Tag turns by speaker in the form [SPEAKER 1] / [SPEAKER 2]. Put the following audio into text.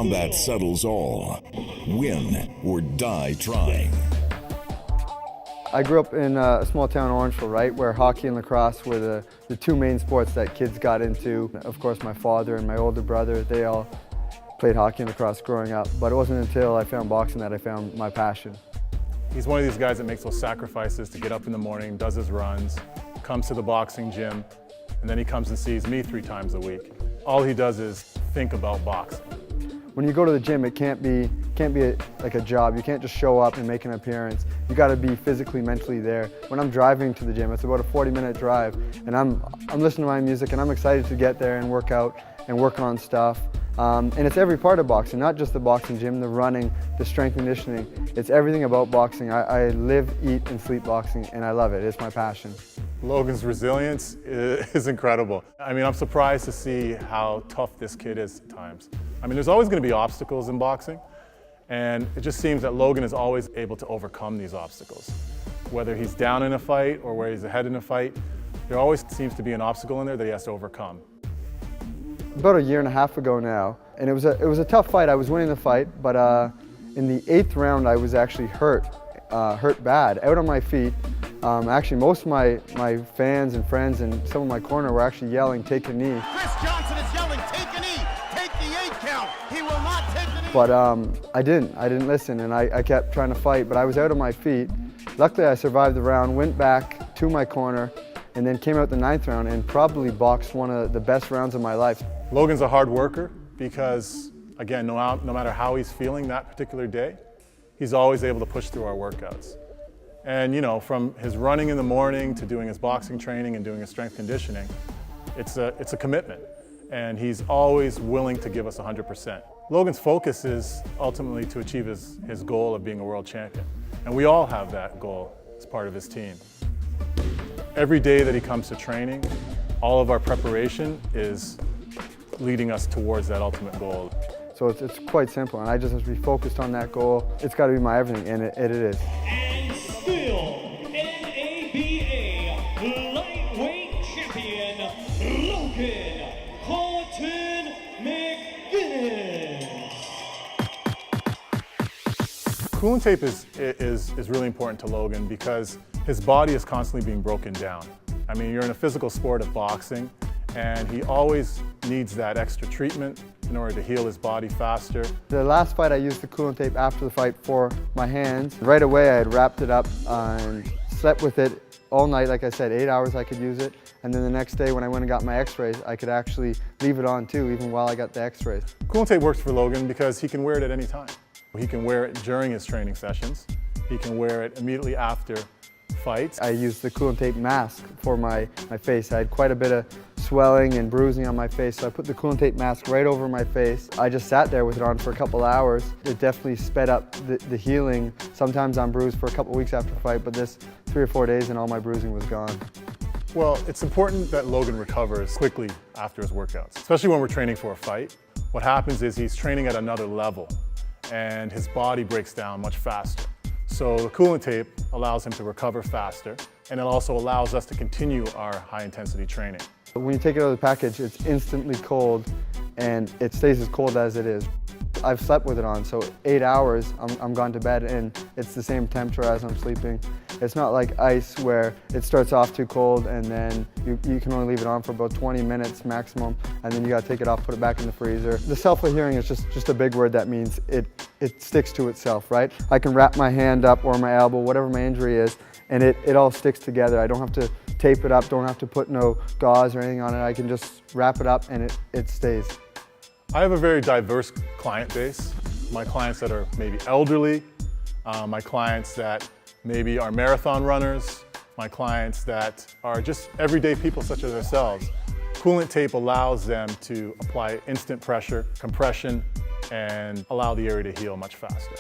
[SPEAKER 1] combat settles all. Win or die trying.
[SPEAKER 2] I grew up in a small town, Orangeville, right, where hockey and lacrosse were the two main sports that kids got into. Of course, my father and my older brother, they all played hockey and lacrosse growing up, but it wasn't until I found boxing that I found my passion.
[SPEAKER 3] He's one of these guys that makes those sacrifices to get up in the morning, does his runs, comes to the boxing gym, and then he comes and sees me 3 times a week. All he does is think about boxing.
[SPEAKER 2] When you go to the gym, it can't be like a job. You can't just show up and make an appearance. You got to be physically, mentally there. When I'm driving to the gym, it's about a 40-minute drive, and I'm listening to my music, and I'm excited to get there and work out and work on stuff. And it's every part of boxing, not just the boxing gym, the running, the strength conditioning. It's everything about boxing. I live, eat, and sleep boxing, and I love it. It's my passion.
[SPEAKER 3] Logan's resilience is incredible. I mean, I'm surprised to see how tough this kid is at times. I mean, there's always going to be obstacles in boxing, and it just seems that Logan is always able to overcome these obstacles. Whether he's down in a fight or where he's ahead in a fight, there always seems to be an obstacle in there that he has to overcome.
[SPEAKER 2] About a year and a half ago now, and it was a tough fight. I was winning the fight, but in the 8th round I was actually hurt bad, out on my feet. Actually, most of my fans and friends and some of my corner were actually yelling, "Take a knee."
[SPEAKER 4] Chris Johnson is yelling, "Take a knee, take the 8 count. He will not take the knee."
[SPEAKER 2] But I didn't listen, and I kept trying to fight, but I was out on my feet. Luckily, I survived the round, went back to my corner, and then came out the 9th round and probably boxed one of the best rounds of my life.
[SPEAKER 3] Logan's a hard worker because, again, no matter how he's feeling that particular day, he's always able to push through our workouts. And you know, from his running in the morning to doing his boxing training and doing his strength conditioning, it's a commitment. And he's always willing to give us 100%. Logan's focus is ultimately to achieve his goal of being a world champion. And we all have that goal as part of his team. Every day that he comes to training, all of our preparation is leading us towards that ultimate goal.
[SPEAKER 2] So it's quite simple, and I just have to be focused on that goal. It's got to be my everything, and it is.
[SPEAKER 5] And still, NABA lightweight champion, Logan McGuinness.
[SPEAKER 3] Coolant tape is really important to Logan because his body is constantly being broken down. I mean, you're in a physical sport of boxing, and he always needs that extra treatment in order to heal his body faster.
[SPEAKER 2] The last fight I used the coolant tape after the fight for my hands. Right away I had wrapped it up and slept with it all night. Like I said, 8 hours I could use it. And then the next day when I went and got my x-rays, I could actually leave it on too, even while I got the x-rays.
[SPEAKER 3] Coolant tape works for Logan because he can wear it at any time. He can wear it during his training sessions. He can wear it immediately after fights.
[SPEAKER 2] I used the coolant tape mask for my face. I had quite a bit of swelling and bruising on my face, so I put the coolant tape mask right over my face. I just sat there with it on for a couple hours. It definitely sped up the healing. Sometimes I'm bruised for a couple weeks after a fight, but this 3 or 4 days and all my bruising was gone.
[SPEAKER 3] Well, it's important that Logan recovers quickly after his workouts, especially when we're training for a fight. What happens is he's training at another level and his body breaks down much faster. So the coolant tape allows him to recover faster, and it also allows us to continue our high-intensity training.
[SPEAKER 2] When you take it out of the package, it's instantly cold, and it stays as cold as it is. I've slept with it on, so 8 hours, I'm gone to bed, and it's the same temperature as I'm sleeping. It's not like ice where it starts off too cold, and then you can only leave it on for about 20 minutes maximum, and then you gotta take it off, put it back in the freezer. The self-adhering is just a big word that means it sticks to itself, right? I can wrap my hand up or my elbow, whatever my injury is, and it all sticks together. I don't have to tape it up, don't have to put no gauze or anything on it. I can just wrap it up and it stays.
[SPEAKER 3] I have a very diverse client base. My clients that are maybe elderly, my clients that maybe are marathon runners, my clients that are just everyday people such as ourselves. Coolant tape allows them to apply instant pressure, compression, and allow the area to heal much faster.